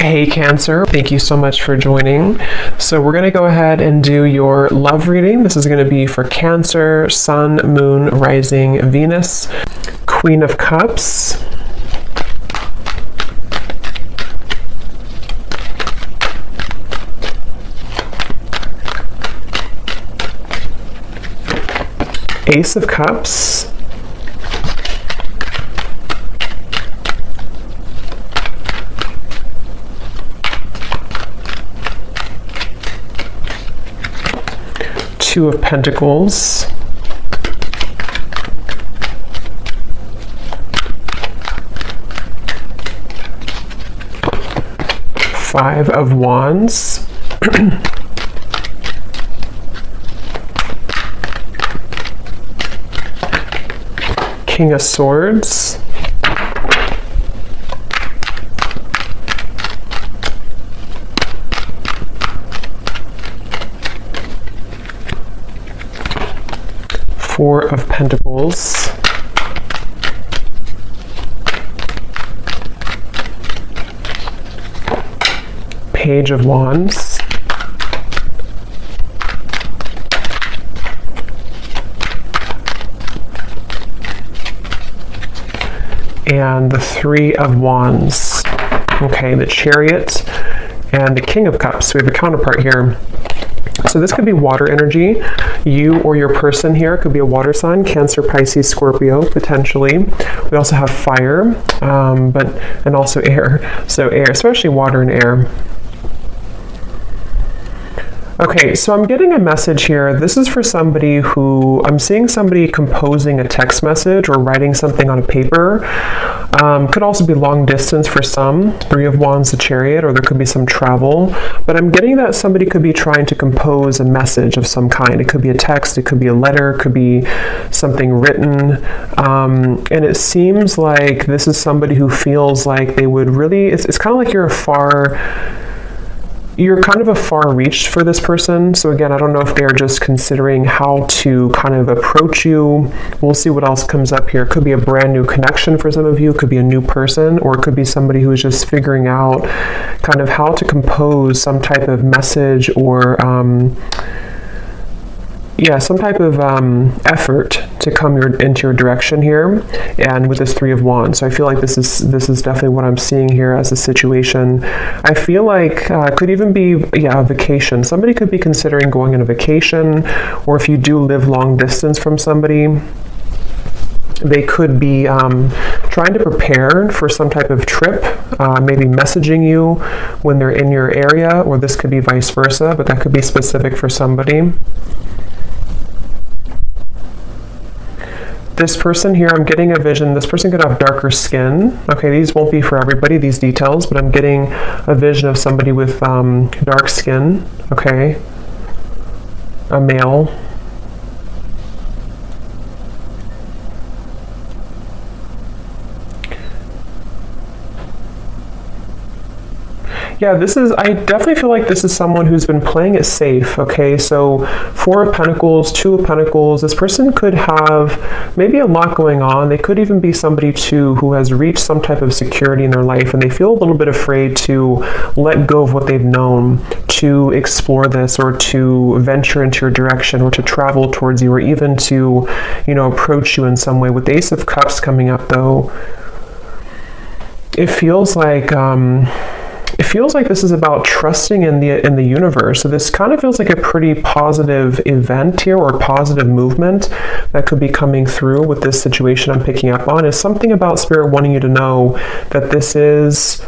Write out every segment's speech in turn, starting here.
Hey Cancer, thank you so much for joining. So we're going to go ahead and do your love reading. This is going to be for Cancer, Sun, Moon, Rising, Venus, Queen of Cups, Ace of Cups, Two of Pentacles, Five of Wands, King of Swords, Four of Pentacles, Page of Wands, and the Three of Wands. Okay, the Chariot and the King of Cups. We have a counterpart here. So this could be water energy. You or your person here could be a water sign, Cancer, Pisces, Scorpio, potentially. We also have fire, and also air. So air, especially water and air. Okay, so I'm getting a message here. This is for somebody who, I'm seeing somebody composing a text message or writing something on a paper. Could also be long distance for some, Three of Wands, the Chariot, or there could be some travel. But I'm getting that somebody could be trying to compose a message of some kind. It could be a text, it could be a letter, it could be something written. And it seems like this is somebody who feels like they would really, it's kind of like you're kind of a far reach for this person. So again, I don't know if they're just considering how to kind of approach you. We'll see what else comes up here. It could be a brand new connection for some of you. It could be a new person, or it could be somebody who is just figuring out kind of how to compose some type of message or some type of effort to come into your direction here, and with this Three of Wands. So I feel like this is definitely what I'm seeing here as a situation. I feel like it could even be a vacation. Somebody could be considering going on a vacation, or if you do live long distance from somebody, they could be trying to prepare for some type of trip, maybe messaging you when they're in your area, or this could be vice versa, but that could be specific for somebody. This person here, I'm getting a vision. This person could have darker skin. Okay, these won't be for everybody, these details, but I'm getting a vision of somebody with dark skin. Okay, a male. Yeah, I definitely feel like this is someone who's been playing it safe, okay? So Four of Pentacles, Two of Pentacles, this person could have maybe a lot going on. They could even be somebody too who has reached some type of security in their life, and they feel a little bit afraid to let go of what they've known, to explore this, or to venture into your direction, or to travel towards you, or even to, approach you in some way. With the Ace of Cups coming up though, it feels like this is about trusting in the universe. So this kind of feels like a pretty positive event here, or positive movement that could be coming through with this situation I'm picking up on. Is something about Spirit wanting you to know that this is,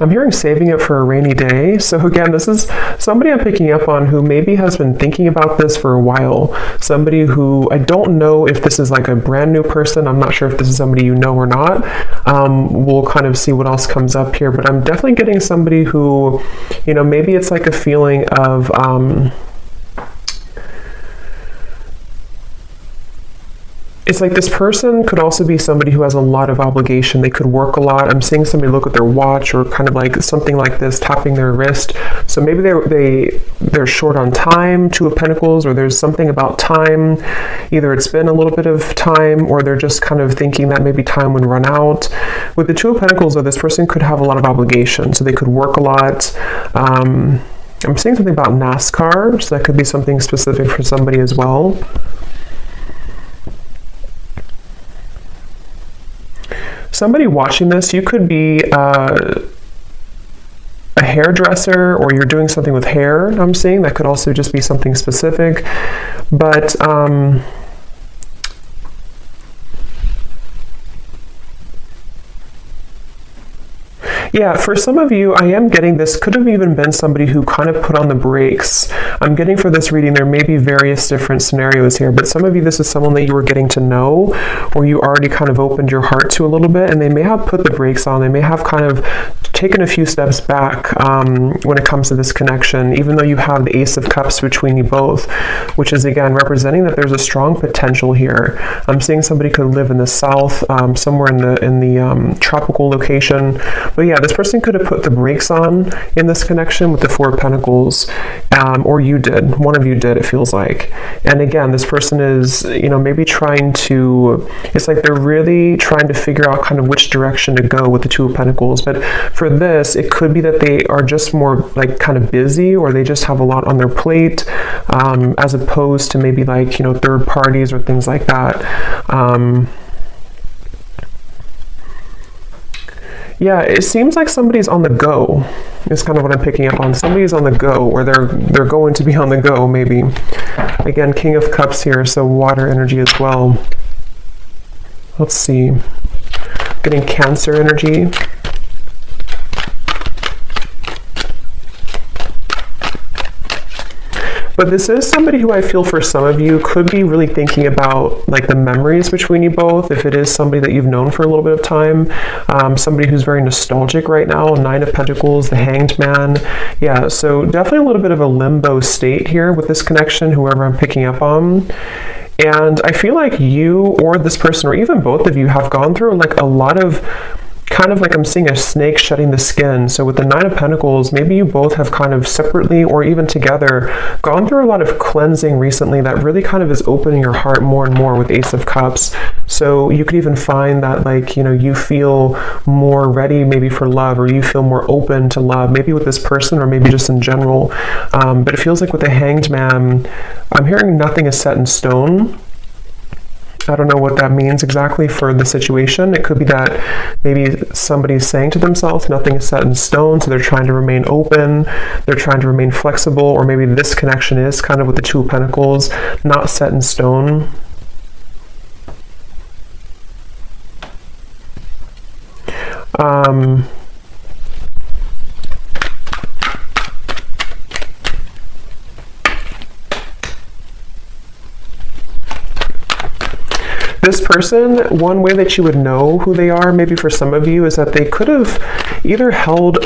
I'm hearing saving it for a rainy day. So again, this is somebody I'm picking up on who maybe has been thinking about this for a while. Somebody who, I don't know if this is like a brand new person. I'm not sure if this is somebody you know or not. We'll kind of see what else comes up here. But I'm definitely getting somebody who, maybe it's like a feeling of, it's like this person could also be somebody who has a lot of obligation. They could work a lot. I'm seeing somebody look at their watch or kind of like something like this, tapping their wrist. So maybe they're short on time, Two of Pentacles, or there's something about time. Either it's been a little bit of time, or they're just kind of thinking that maybe time would run out. With the Two of Pentacles, though, this person could have a lot of obligation. So they could work a lot. I'm seeing something about NASCAR, so that could be something specific for somebody as well. Somebody watching this, you could be a hairdresser, or you're doing something with hair, I'm seeing. That could also just be something specific. But yeah, for some of you, I am getting this could have even been somebody who kind of put on the brakes. I'm getting for this reading, there may be various different scenarios here, but some of you, this is someone that you were getting to know, or you already kind of opened your heart to a little bit, and they may have put the brakes on. They may have kind of taken a few steps back when it comes to this connection, even though you have the Ace of Cups between you both, which is, again, representing that there's a strong potential here. I'm seeing somebody could live in the south, somewhere in the tropical location. But yeah, this person could have put the brakes on in this connection with the Four of Pentacles, or you did. One of you did, it feels like. And again, this person is, maybe trying to, it's like they're really trying to figure out kind of which direction to go with the Two of Pentacles. But for this, it could be that they are just more like kind of busy, or they just have a lot on their plate, as opposed to maybe like, third parties or things like that. Yeah, it seems like somebody's on the go. It's kind of what I'm picking up on. Somebody's on the go, or they're going to be on the go, maybe. Again, King of Cups here, so water energy as well. Let's see. Getting Cancer energy. But this is somebody who I feel for some of you could be really thinking about like the memories between you both. If it is somebody that you've known for a little bit of time, somebody who's very nostalgic right now, Nine of Pentacles, the Hanged Man. Yeah, so definitely a little bit of a limbo state here with this connection, whoever I'm picking up on. And I feel like you or this person, or even both of you, have gone through like a lot of kind of like I'm seeing a snake shedding the skin. So with the Nine of Pentacles, maybe you both have kind of separately or even together gone through a lot of cleansing recently that really kind of is opening your heart more and more with Ace of Cups. So you could even find that like, you feel more ready maybe for love, or you feel more open to love, maybe with this person or maybe just in general. But it feels like with the Hanged Man, I'm hearing nothing is set in stone. I don't know what that means exactly for the situation. It could be that maybe somebody's saying to themselves, nothing is set in stone, so they're trying to remain open, they're trying to remain flexible, or maybe this connection is kind of with the Two of Pentacles, not set in stone. This person, one way that you would know who they are, maybe for some of you, is that they could have either held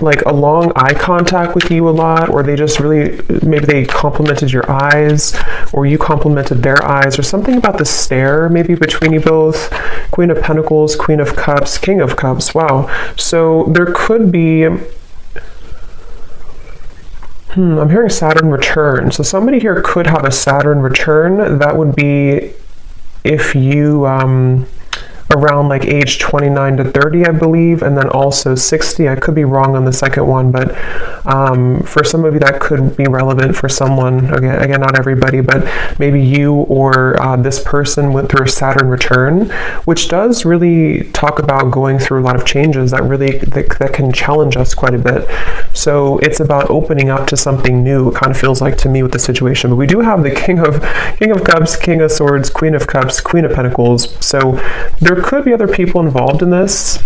like a long eye contact with you a lot, or they just really, maybe they complimented your eyes, or you complimented their eyes, or something about the stare maybe between you both. Queen of Pentacles, Queen of Cups, King of Cups. Wow. So there could be, I'm hearing Saturn return. So somebody here could have a Saturn return. That would be if you around like age 29 to 30, I believe, and then also 60. I could be wrong on the second one, but for some of you that could be relevant for someone. Again, not everybody, but maybe you or this person went through a Saturn return, which does really talk about going through a lot of changes that can challenge us quite a bit. So it's about opening up to something new, it kind of feels like to me with the situation. But we do have the King of Cups, King of Swords, Queen of Cups, Queen of Pentacles. So there could be other people involved in this.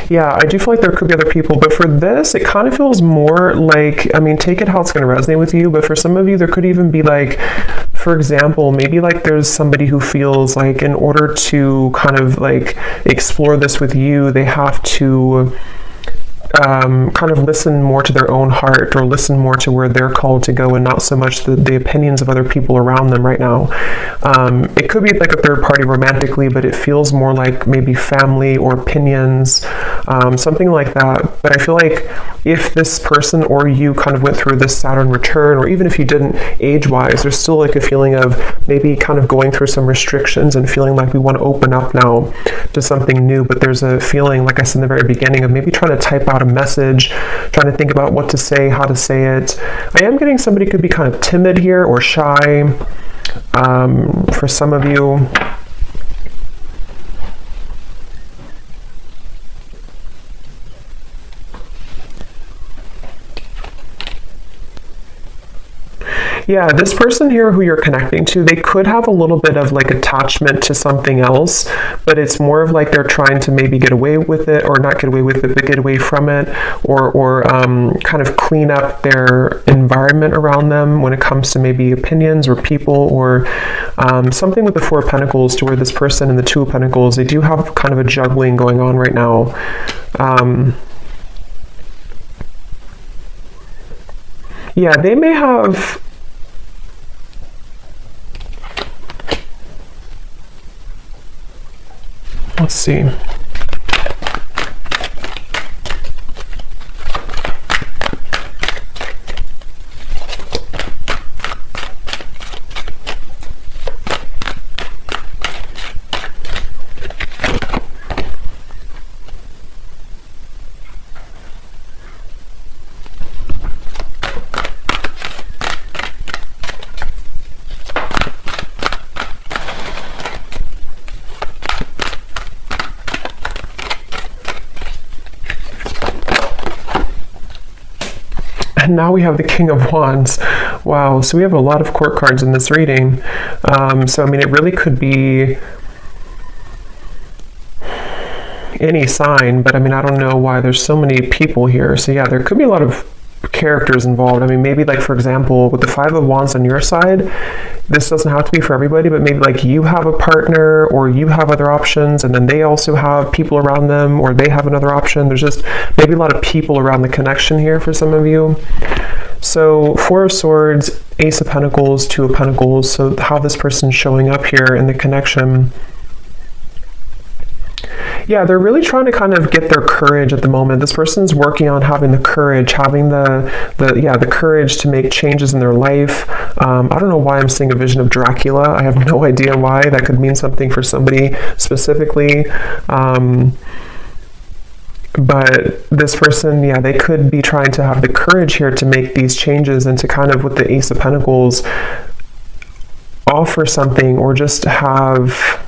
Yeah, I do feel like there could be other people, but for this, it kind of feels more like, I mean, take it how it's going to resonate with you, but for some of you, there could even be like, for example, maybe like there's somebody who feels like in order to kind of like explore this with you, they have to kind of listen more to their own heart, or listen more to where they're called to go, and not so much the opinions of other people around them right now. It could be like a third party romantically, but it feels more like maybe family or opinions, something like that. But I feel like if this person or you kind of went through this Saturn return, or even if you didn't age-wise, there's still like a feeling of maybe kind of going through some restrictions and feeling like we want to open up now to something new. But there's a feeling, like I said in the very beginning, of maybe trying to type out a message, trying to think about what to say, how to say it. I am getting somebody could be kind of timid here or shy, for some of you. Yeah, this person here who you're connecting to, they could have a little bit of like attachment to something else, but it's more of like they're trying to maybe get away with it, or not get away with it, but get away from it, or kind of clean up their environment around them when it comes to maybe opinions or people, or something with the Four of Pentacles, to where this person and the Two of Pentacles, they do have kind of a juggling going on right now. Yeah, they may have... Let's see. And now we have the King of Wands. Wow, so we have a lot of court cards in this reading. So, I mean, it really could be any sign, but I mean, I don't know why there's so many people here. So yeah, there could be a lot of characters involved. I mean, maybe like, for example, with the Five of Wands on your side, this doesn't have to be for everybody, but maybe like you have a partner, or you have other options, and then they also have people around them, or they have another option. There's just maybe a lot of people around the connection here for some of you. So Four of Swords, Ace of Pentacles, Two of Pentacles. So how this person's showing up here in the connection. Yeah, they're really trying to kind of get their courage at the moment. This person's working on having the courage, having the courage to make changes in their life. I don't know why I'm seeing a vision of Dracula. I have no idea why. That could mean something for somebody specifically. But this person, yeah, they could be trying to have the courage here to make these changes, and to kind of, with the Ace of Pentacles, offer something, or just have...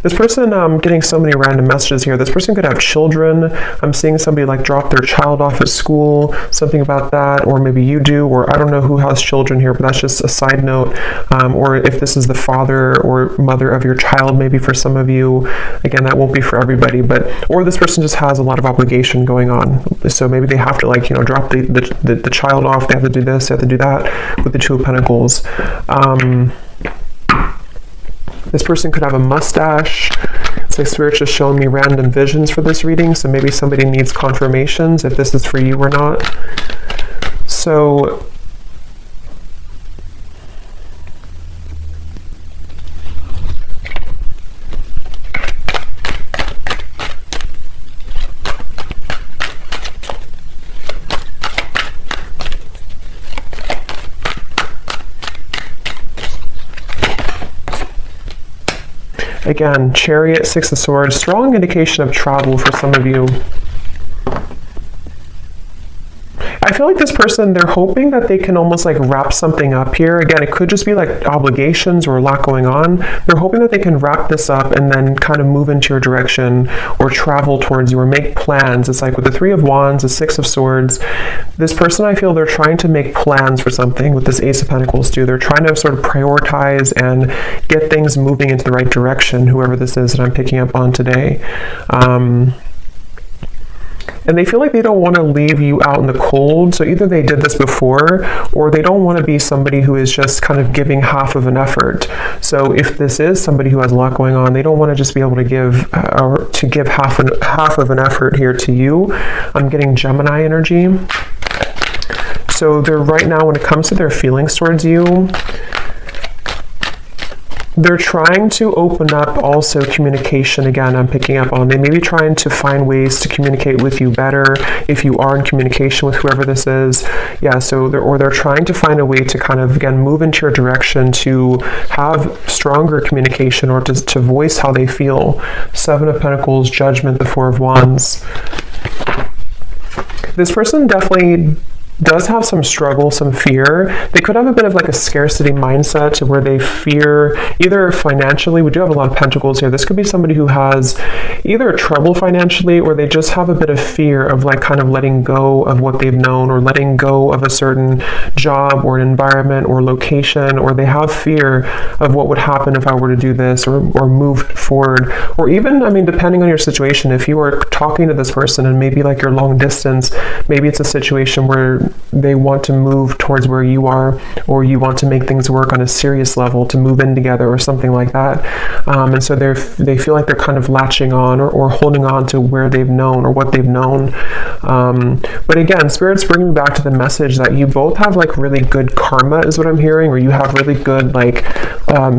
This person, getting so many random messages here. This person could have children. I'm seeing somebody like drop their child off at school, something about that, or maybe you do, or I don't know who has children here, but that's just a side note. Or if this is the father or mother of your child, maybe for some of you. Again, that won't be for everybody, but, or this person just has a lot of obligation going on. So maybe they have to, like, you know, drop the child off. They have to do this, they have to do that, with the Two of Pentacles. This person could have a mustache. It's like Spirit's just showing me random visions for this reading, so maybe somebody needs confirmations if this is for you or not. So again, Chariot, Six of Swords, strong indication of travel for some of you. I feel like this person, they're hoping that they can almost like wrap something up here. Again, it could just be like obligations or a lot going on. They're hoping that they can wrap this up and then kind of move into your direction, or travel towards you, or make plans. It's like with the Three of Wands, the Six of Swords, this person, I feel they're trying to make plans for something. With this Ace of Pentacles too, they're trying to sort of prioritize and get things moving into the right direction, whoever this is that I'm picking up on today. And they feel like they don't want to leave you out in the cold. So either they did this before, or they don't want to be somebody who is just kind of giving half of an effort. So if this is somebody who has a lot going on, they don't want to just be able to give half of an effort here to you. I'm getting Gemini energy. So they're right now, when it comes to their feelings towards you, they're trying to open up also communication. Again, I'm picking up on, they may be trying to find ways to communicate with you better if you are in communication with whoever this is. Yeah, so they're trying to find a way to kind of, again, move into your direction to have stronger communication, or to voice how they feel. Seven of Pentacles, Judgment, the Four of Wands. This person definitely does have some struggle, some fear. They could have a bit of like a scarcity mindset, to where they fear either financially. We do have a lot of pentacles here. This could be somebody who has either trouble financially, or they just have a bit of fear of like kind of letting go of what they've known, or letting go of a certain job or an environment or location, or they have fear of what would happen if I were to do this, or move forward. Or even, I mean, depending on your situation, if you are talking to this person and maybe like you're long distance, maybe it's a situation where they want to move towards where you are, or you want to make things work on a serious level, to move in together or something like that. And so they feel like they're kind of latching on, or holding on to where they've known, or what they've known. But again, Spirit's bringing me back to the message that you both have like really good karma, is what I'm hearing, or you have really good, like,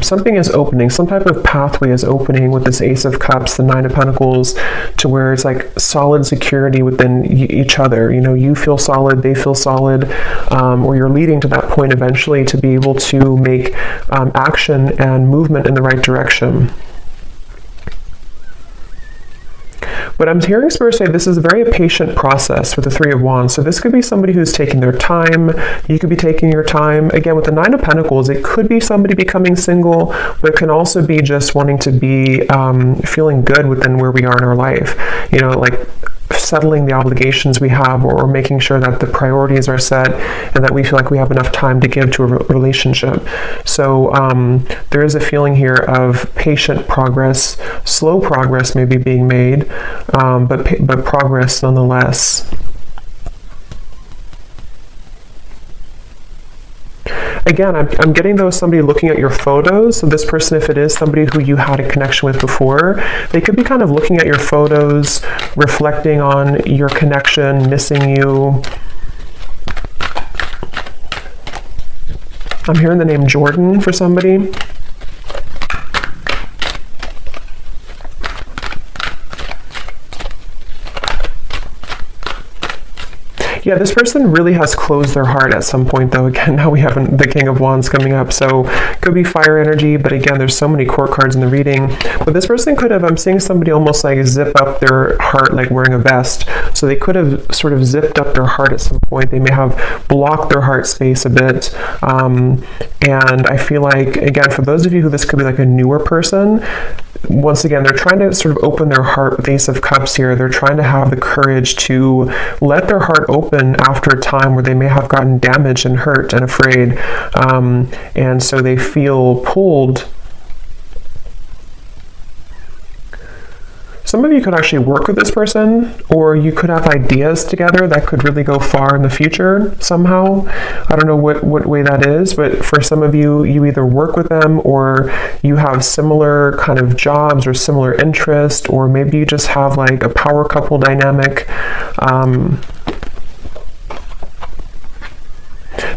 something is opening, some type of pathway is opening with this Ace of Cups, the Nine of Pentacles, to where it's like solid security within each other. You know, you feel solid, they feel solid, or you're leading to that point eventually to be able to make action and movement in the right direction. But I'm hearing Spirit say this is a very patient process with the Three of Wands. So this could be somebody who's taking their time. You could be taking your time. Again, with the Nine of Pentacles, it could be somebody becoming single, but it can also be just wanting to be feeling good within where we are in our life. You know, like settling the obligations we have, or making sure that the priorities are set and that we feel like we have enough time to give to a relationship. So there is a feeling here of patient progress, slow progress maybe being made, but progress nonetheless. Again, I'm getting though somebody looking at your photos. So this person, if it is somebody who you had a connection with before, they could be kind of looking at your photos, reflecting on your connection, missing you. I'm hearing the name Jordan for somebody. Yeah, this person really has closed their heart at some point, though. Again, now we have the King of Wands coming up, so could be fire energy, but again, there's so many court cards in the reading. But this person could have, I'm seeing somebody almost like zip up their heart, like wearing a vest. So they could have sort of zipped up their heart at some point. They may have blocked their heart space a bit. And I feel like, again, for those of you who this could be like a newer person, once again, they're trying to sort of open their heart with Ace of Cups here. They're trying to have the courage to let their heart open after a time where they may have gotten damaged and hurt and afraid. And so they feel pulled. Some of you could actually work with this person, or you could have ideas together that could really go far in the future somehow. I don't know what way that is, but for some of you, you either work with them, or you have similar kind of jobs or similar interest, or maybe you just have like a power couple dynamic.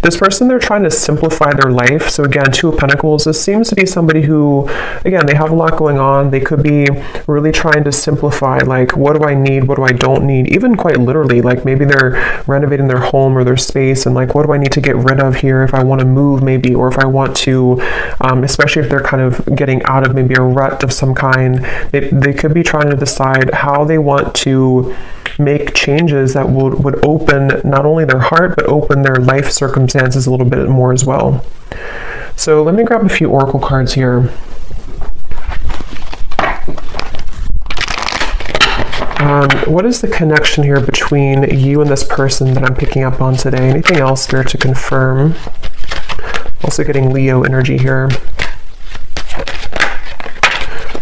This person, they're trying to simplify their life. So again, Two of Pentacles, this seems to be somebody who, again, they have a lot going on. They could be really trying to simplify, like, what do I need? What do I don't need? Even quite literally, like maybe they're renovating their home or their space, and like, what do I need to get rid of here if I want to move maybe, or if I want to, especially if they're kind of getting out of maybe a rut of some kind, they could be trying to decide how they want to make changes that would open not only their heart, but open their life circumstances a little bit more as well. So let me grab a few oracle cards here. What is the connection here between you and this person that I'm picking up on today? Anything else, Spirit, to confirm? Also getting Leo energy here.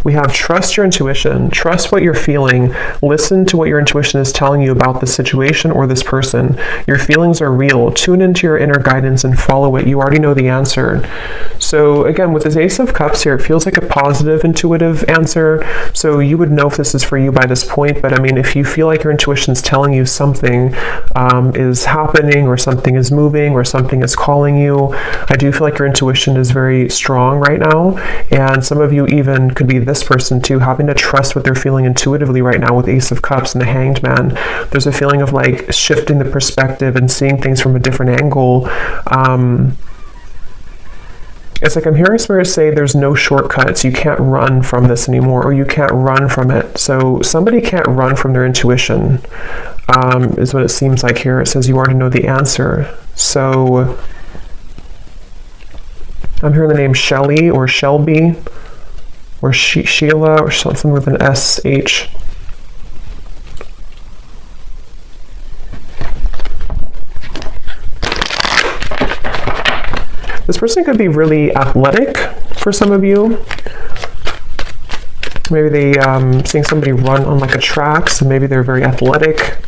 We have trust your intuition, trust what you're feeling, listen to what your intuition is telling you about the situation or this person. Your feelings are real. Tune into your inner guidance and follow it. You already know the answer. So again, with this Ace of Cups here, it feels like a positive, intuitive answer. So you would know if this is for you by this point. But I mean, if you feel like your intuition is telling you something is happening, or something is moving, or something is calling you, I do feel like your intuition is very strong right now. And some of you even could be this person too, having to trust what they're feeling intuitively right now with Ace of Cups and the Hanged Man. There's a feeling of like shifting the perspective and seeing things from a different angle. It's like I'm hearing Spirit say there's no shortcuts. You can't run from this anymore, or you can't run from it. So somebody can't run from their intuition, is what it seems like here. It says you already know the answer. So I'm hearing the name Shelly or Shelby or Sheila or something with an SH. This person could be really athletic for some of you. Maybe they seeing somebody run on like a track, so maybe they're very athletic.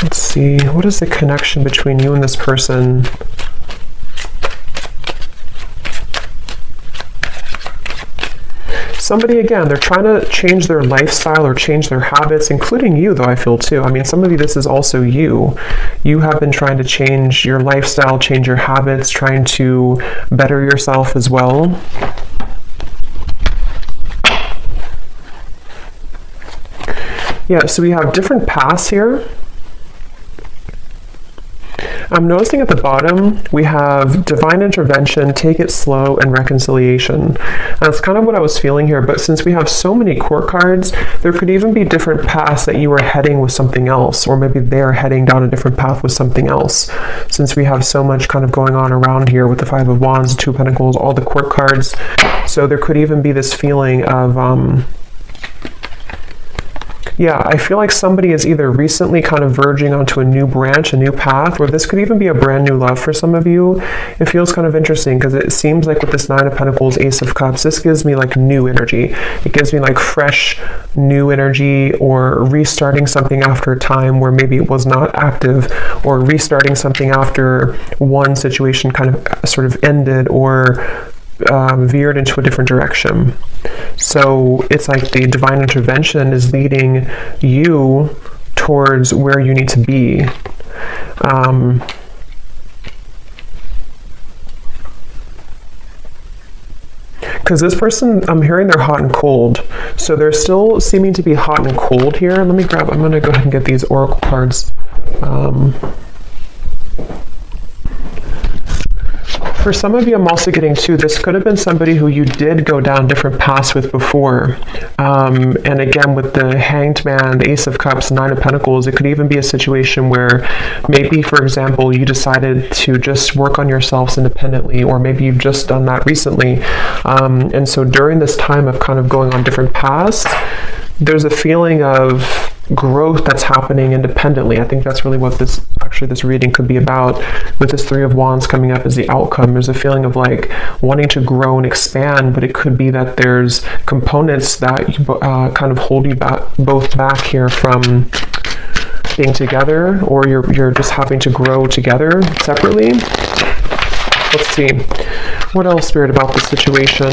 Let's see, what is the connection between you and this person? Somebody, again, they're trying to change their lifestyle or change their habits, including you, though, I feel, too. I mean, some of you, this is also you. You have been trying to change your lifestyle, change your habits, trying to better yourself as well. Yeah, so we have different paths here. I'm noticing at the bottom, we have divine intervention, take it slow, and reconciliation. That's kind of what I was feeling here, but since we have so many court cards, there could even be different paths that you are heading with something else, or maybe they're heading down a different path with something else. Since we have so much kind of going on around here with the Five of Wands, the Two of Pentacles, all the court cards, so there could even be this feeling of, yeah, I feel like somebody is either recently kind of verging onto a new branch, a new path, or this could even be a brand new love for some of you. It feels kind of interesting because it seems like with this Nine of Pentacles, Ace of Cups, this gives me like new energy. It gives me like fresh, new energy, or restarting something after a time where maybe it was not active, or restarting something after one situation kind of sort of ended or veered into a different direction. So it's like the divine intervention is leading you towards where you need to be. Because this person, I'm hearing they're hot and cold. So they're still seeming to be hot and cold here. Let me grab, I'm going to go ahead and get these oracle cards. For some of you, I'm also getting too, this could have been somebody who you did go down different paths with before. And again, with the Hanged Man, the Ace of Cups, Nine of Pentacles, it could even be a situation where maybe, for example, you decided to just work on yourselves independently, or maybe you've just done that recently. And so during this time of kind of going on different paths, there's a feeling of growth that's happening independently. I think that's really what this reading could be about. With this Three of Wands coming up as the outcome, there's a feeling of like wanting to grow and expand, but it could be that there's components that kind of hold you both back here from being together, or you're just having to grow together separately. Let's see. What else, Spirit, about this situation?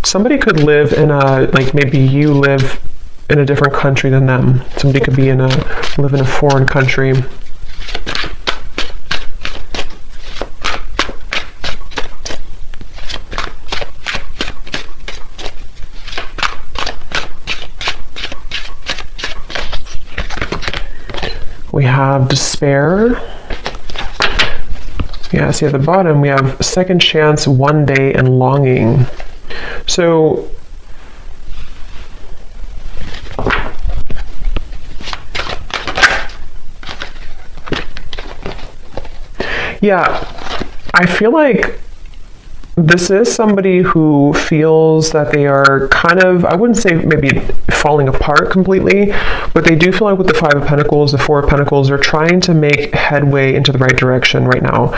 Somebody could live in a, like maybe you live in a different country than them. Somebody could be live in a foreign country. We have despair. Yeah, see at the bottom we have second chance, one day, and longing. So yeah, I feel like this is somebody who feels that they are kind of, I wouldn't say maybe falling apart completely, But they do feel like with the Five of Pentacles, the Four of Pentacles, they're trying to make headway into the right direction right now,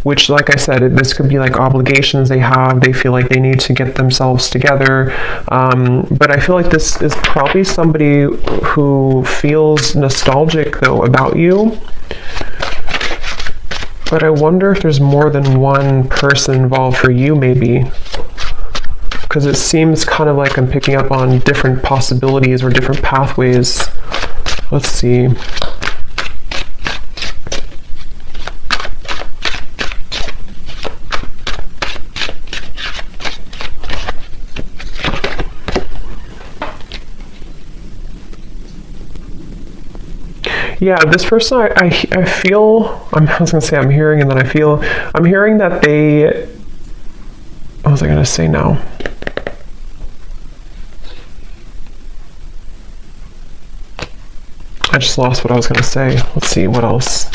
which, like I said, this could be like obligations they have. They feel like they need to get themselves together. But I feel like this is probably somebody who feels nostalgic, though, about you. But I wonder if there's more than one person involved for you, maybe. Because it seems kind of like I'm picking up on different possibilities or different pathways. Let's see. Yeah, this person, I feel, I was going to say I'm hearing, and then I'm hearing that they, what was I going to say now? I just lost what I was going to say. Let's see, what else?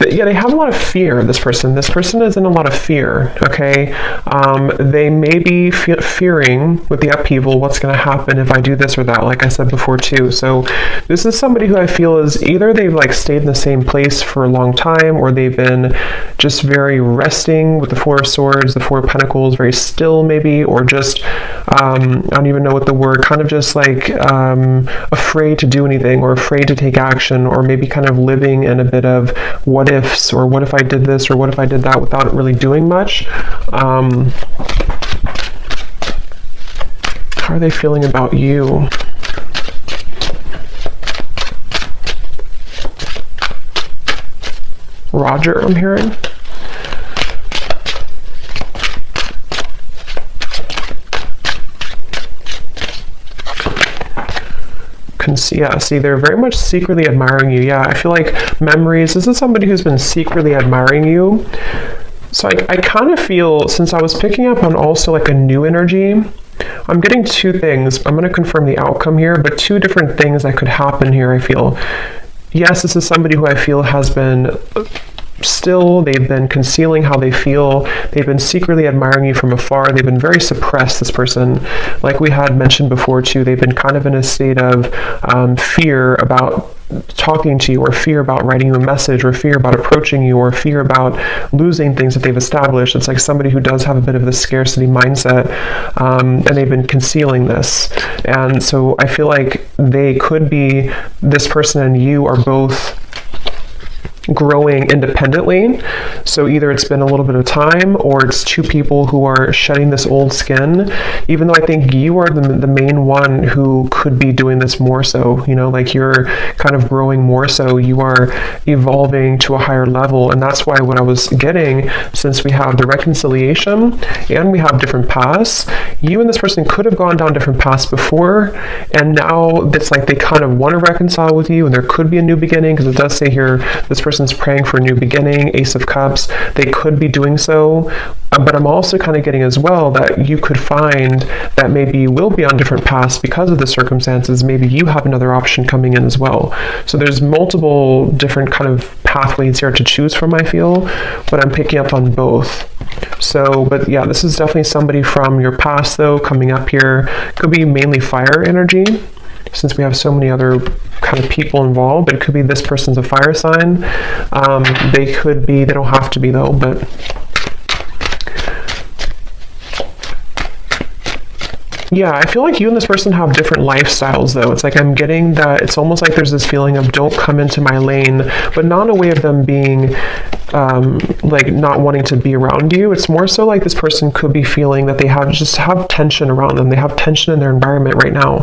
Yeah, they have a lot of fear, this person. This person is in a lot of fear, okay? They may be fearing with the upheaval what's going to happen if I do this or that, like I said before too. So this is somebody who I feel is either they've like stayed in the same place for a long time, or they've been just very resting with the Four of Swords, the Four of Pentacles, very still maybe, or just, I don't even know what the word, kind of just like afraid to do anything, or afraid to take action, or maybe kind of living in a bit of what ifs, or what if I did this, or what if I did that, without really doing much. How are they feeling about you? Roger, I'm hearing. Yeah, see, they're very much secretly admiring you. Yeah, I feel like memories, this is somebody who's been secretly admiring you. So I kind of feel, since I was picking up on also like a new energy, I'm getting two things. I'm going to confirm the outcome here, but two different things that could happen here, I feel. Yes, this is somebody who I feel has been still, they've been concealing how they feel, they've been secretly admiring you from afar, they've been very suppressed, this person. Like we had mentioned before too, they've been kind of in a state of fear about talking to you, or fear about writing you a message, or fear about approaching you, or fear about losing things that they've established. It's like somebody who does have a bit of the scarcity mindset, and they've been concealing this. And so I feel like they could be, this person and you are both growing independently. So either it's been a little bit of time, or it's two people who are shedding this old skin, even though I think you are the main one who could be doing this more so, you know, like you're kind of growing more so, you are evolving to a higher level. And that's why what I was getting, since we have the reconciliation and we have different paths, you and this person could have gone down different paths before, and now it's like they kind of want to reconcile with you, and there could be a new beginning, because it does say here this person's praying for a new beginning, Ace of Cups. They could be doing so, but I'm also kind of getting as well that you could find that maybe you will be on different paths because of the circumstances. Maybe you have another option coming in as well. So there's multiple different kind of pathways here to choose from, I feel, but I'm picking up on both. So, but yeah, this is definitely somebody from your past though coming up here. Could be mainly fire energy, since we have so many other kind of people involved, but it could be this person's a fire sign. They could be, they don't have to be though, but yeah, I feel like you and this person have different lifestyles though. It's like I'm getting that it's almost like there's this feeling of don't come into my lane, but not in a way of them being like not wanting to be around you. It's more so like this person could be feeling that they have tension around them. They have tension in their environment right now.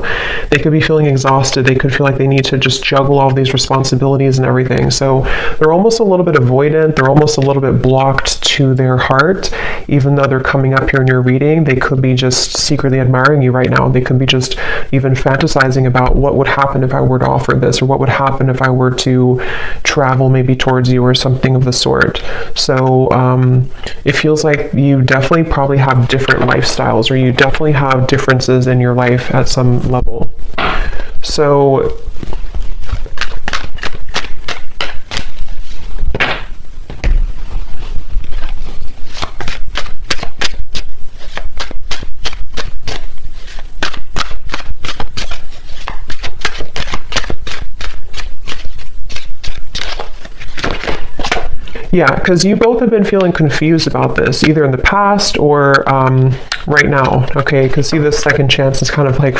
They could be feeling exhausted. They could feel like they need to just juggle all these responsibilities and everything. So they're almost a little bit avoidant. They're almost a little bit blocked to their heart. Even though they're coming up here in your reading, they could be just secretly admiring you right now. They could be just even fantasizing about what would happen if I were to offer this, or what would happen if I were to travel maybe towards you, or something of the sort. So it feels like you definitely probably have different lifestyles, or you definitely have differences in your life at some level. So Yeah, because you both have been feeling confused about this, either in the past or right now, okay? Because see, this second chance is kind of like,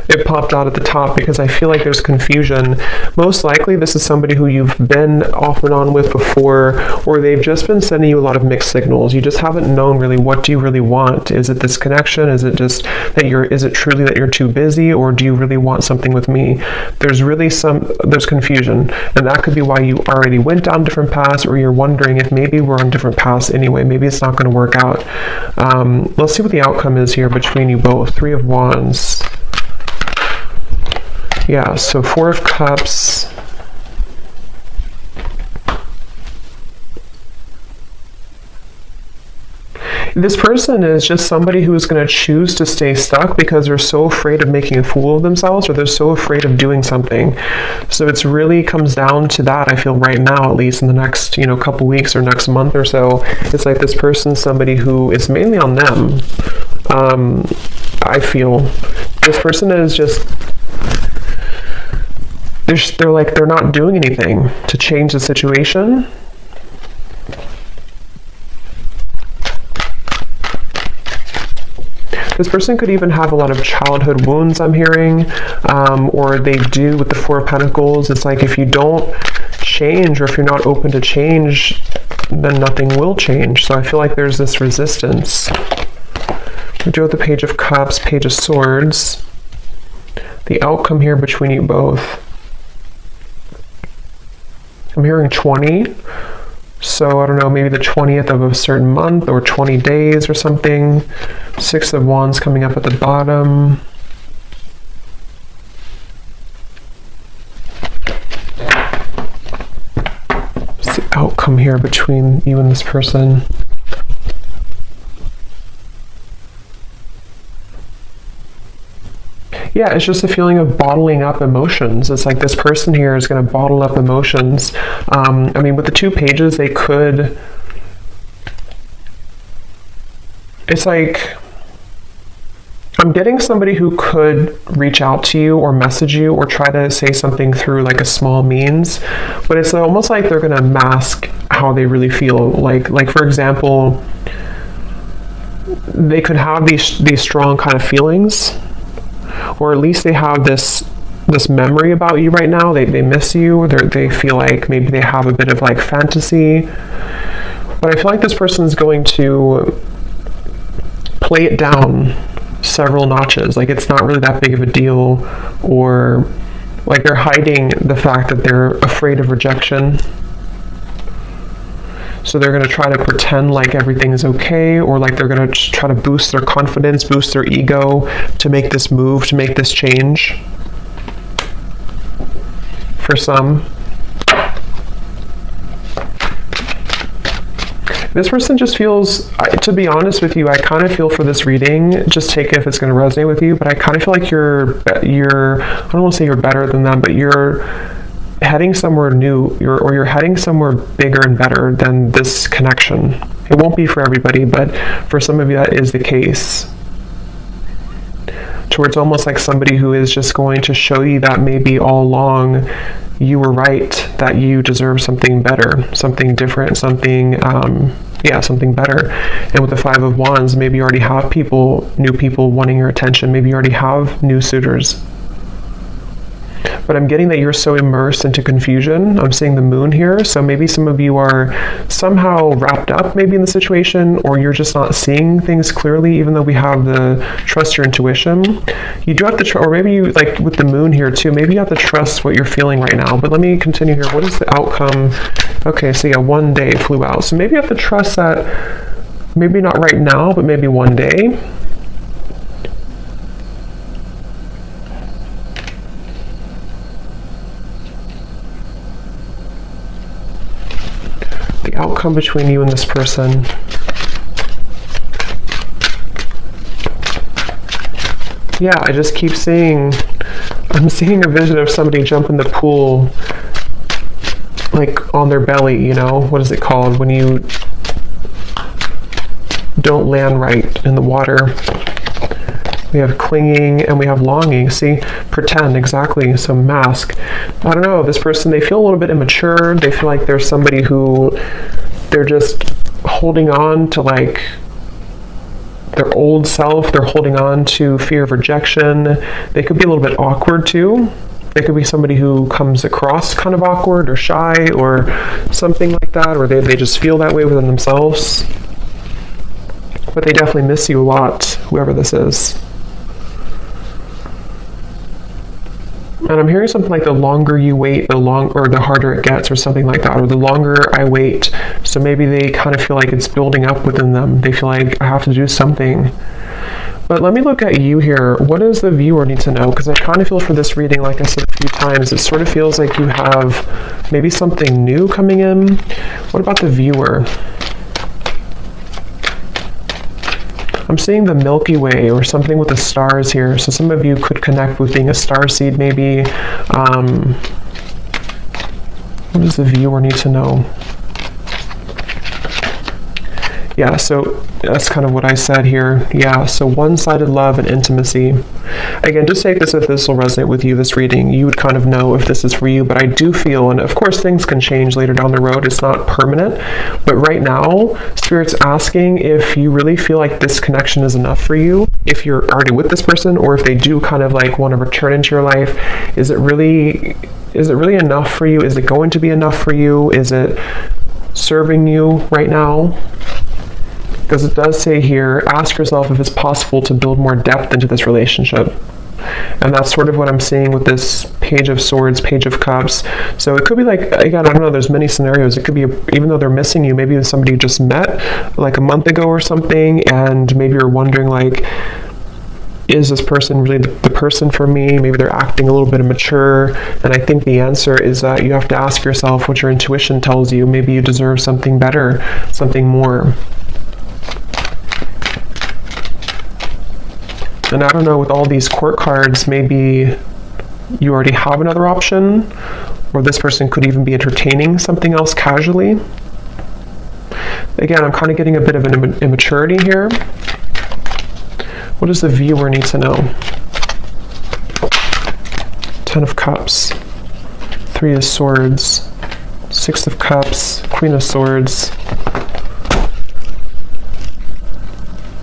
it popped out at the top because I feel like there's confusion. Most likely, this is somebody who you've been off and on with before, or they've just been sending you a lot of mixed signals. You just haven't known really, what do you really want? Is it this connection? Is it just that is it truly that you're too busy, or do you really want something with me? There's really there's confusion, and that could be why you already went down different paths, or you're wondering if maybe we're on different paths anyway. Maybe it's not going to work out. Let's see what the outcome is here between you both. 3 of Wands. Yeah, so 4 of Cups. This person is just somebody who is going to choose to stay stuck because they're so afraid of making a fool of themselves, or they're so afraid of doing something. So it's really comes down to that, I feel, right now, at least in the next, couple weeks or next month or so. It's like this person's somebody who is mainly on them. I feel this person is just, they're not doing anything to change the situation. This person could even have a lot of childhood wounds, I'm hearing, or they do with the 4 of Pentacles. It's like if you don't change, or if you're not open to change, then nothing will change. So I feel like there's this resistance. We do have the Page of Cups, Page of Swords. The outcome here between you both. I'm hearing 20. So I don't know, maybe the 20th of a certain month or 20 days or something. 6 of Wands coming up at the bottom. What's the outcome here between you and this person? Yeah, it's just a feeling of bottling up emotions. It's like this person here is going to bottle up emotions. I mean, with the 2 pages, they could... It's like... I'm getting somebody who could reach out to you or message you or try to say something through like a small means, but it's almost like they're going to mask how they really feel. Like for example, they could have these strong kind of feelings, or at least they have this memory about you right now. They miss you, or they feel like maybe they have a bit of like fantasy. But I feel like this person is going to play it down several notches. Like it's not really that big of a deal, or like they're hiding the fact that they're afraid of rejection. So they're going to try to pretend like everything is okay, or like they're going to try to boost their confidence, boost their ego to make this move, to make this change. For some. This person just feels, to be honest with you, I kind of feel for this reading, just take it if it's going to resonate with you, but I kind of feel like you're I don't want to say you're better than them, but you're heading somewhere new, or you're heading somewhere bigger and better than this connection. It won't be for everybody, but for some of you that is the case. Towards almost like somebody who is just going to show you that maybe all along you were right, that you deserve something better, something different, something something better. And with the 5 of Wands, maybe you already have new people wanting your attention. Maybe you already have new suitors. But I'm getting that you're so immersed into confusion. I'm seeing the moon here, so maybe some of you are somehow wrapped up maybe in the situation, or you're just not seeing things clearly, even though we have the trust your intuition. You do have to, or maybe you, like with the moon here too, maybe you have to trust what you're feeling right now. But let me continue here. What is the outcome? Okay, so yeah, 1 day flew out. So maybe you have to trust that, maybe not right now, but maybe one day. The outcome between you and this person. Yeah, I just keep seeing, I'm seeing a vision of somebody jump in the pool, like on their belly, you know? What is it called when you don't land right in the water? We have clinging and we have longing. See, pretend, exactly. So mask. I don't know, this person, they feel a little bit immature. They feel like there's somebody who they're just holding on to like their old self. They're holding on to fear of rejection. They could be a little bit awkward too. They could be somebody who comes across kind of awkward or shy or something like that, or they just feel that way within themselves. But they definitely miss you a lot, whoever this is. And I'm hearing something like the longer you wait, the harder it gets, or something like that, or the longer I wait. So maybe they kind of feel like it's building up within them. They feel like I have to do something. But let me look at you here. What does the viewer need to know? Because I kind of feel for this reading, like I said a few times, it sort of feels like you have maybe something new coming in. What about the viewer? I'm seeing the Milky Way or something with the stars here. So some of you could connect with being a star seed maybe. What does the viewer need to know? Yeah, so that's kind of what I said here. Yeah, so one-sided love and intimacy. Again, just take this if this will resonate with you, this reading. You would kind of know if this is for you, but I do feel, and of course things can change later down the road, it's not permanent, but right now, Spirit's asking if you really feel like this connection is enough for you, if you're already with this person, or if they do kind of like want to return into your life. Is it really enough for you? Is it going to be enough for you? Is it serving you right now? Because it does say here, ask yourself if it's possible to build more depth into this relationship. And that's sort of what I'm seeing with this Page of Swords, Page of Cups. So it could be like, again, I don't know, there's many scenarios. It could be, even though they're missing you, maybe it's somebody you just met like a month ago or something, and maybe you're wondering like, is this person really the person for me? Maybe they're acting a little bit immature. And I think the answer is that you have to ask yourself what your intuition tells you. Maybe you deserve something better, something more. And I don't know, with all these court cards, maybe you already have another option, or this person could even be entertaining something else casually. Again, I'm kind of getting a bit of an immaturity here. What does the viewer need to know? Ten of Cups, Three of Swords, Six of Cups, Queen of Swords.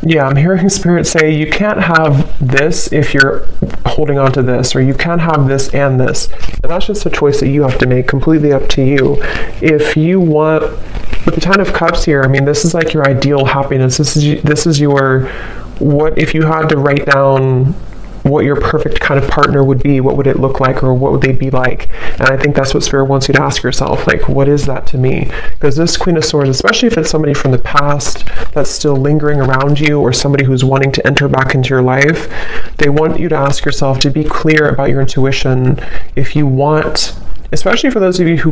Yeah, I'm hearing Spirit say you can't have this if you're holding on to this, or you can't have this and this. And that's just a choice that you have to make, completely up to you. If you want, with the Ten of Cups here, I mean, this is like your ideal happiness. This is your, what if you had to write down what your perfect kind of partner would be, what would it look like, or what would they be like? And I think that's what Spirit wants you to ask yourself, like, what is that to me? Because this Queen of Swords, especially if it's somebody from the past that's still lingering around you, or somebody who's wanting to enter back into your life, they want you to ask yourself to be clear about your intuition. If you want, especially for those of you who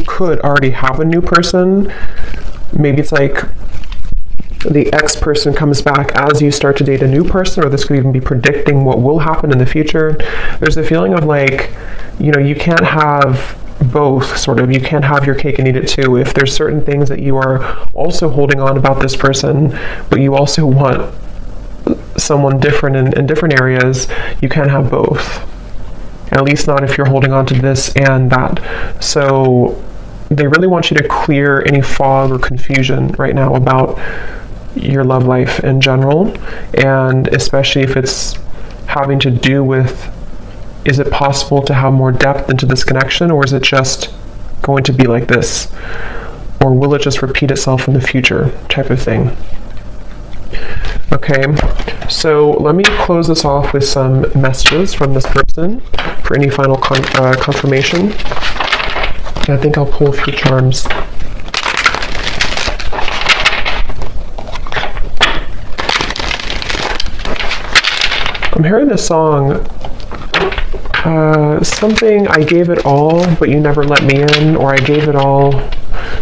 could already have a new person, maybe it's like the ex-person comes back as you start to date a new person, or this could even be predicting what will happen in the future. There's a feeling of like, you know, you can't have both, sort of. You can't have your cake and eat it too. If there's certain things that you are also holding on about this person, but you also want someone different in different areas, you can't have both. At least not if you're holding on to this and that. So they really want you to clear any fog or confusion right now about your love life in general, and especially if it's having to do with, is it possible to have more depth into this connection, or is it just going to be like this, or will it just repeat itself in the future, type of thing. Okay, so let me close this off with some messages from this person for any final confirmation. And I think I'll pull a few charms. I'm hearing this song, something, I gave it all, but you never let me in, or I gave it all.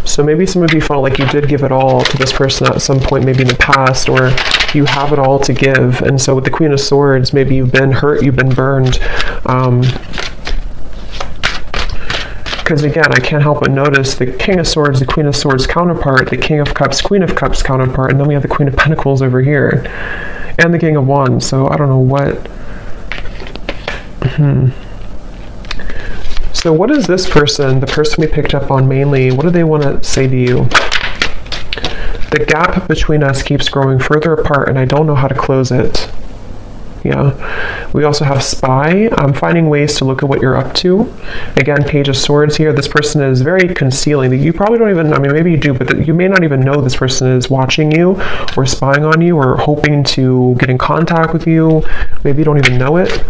So maybe some of you felt like you did give it all to this person at some point, maybe in the past, or you have it all to give. And so with the Queen of Swords, maybe you've been hurt, you've been burned. Because again, I can't help but notice the King of Swords, the Queen of Swords counterpart, the King of Cups, Queen of Cups counterpart, and then we have the Queen of Pentacles over here, and the King of Wands. So I don't know what. So what is this person, the person we picked up on mainly, what do they want to say to you? The gap between us keeps growing further apart, and I don't know how to close it. Yeah. We also have spy. I'm finding ways to look at what you're up to. Again, Page of Swords here. This person is very concealing. You probably don't even, I mean, maybe you do, but you may not even know this person is watching you or spying on you or hoping to get in contact with you. Maybe you don't even know it.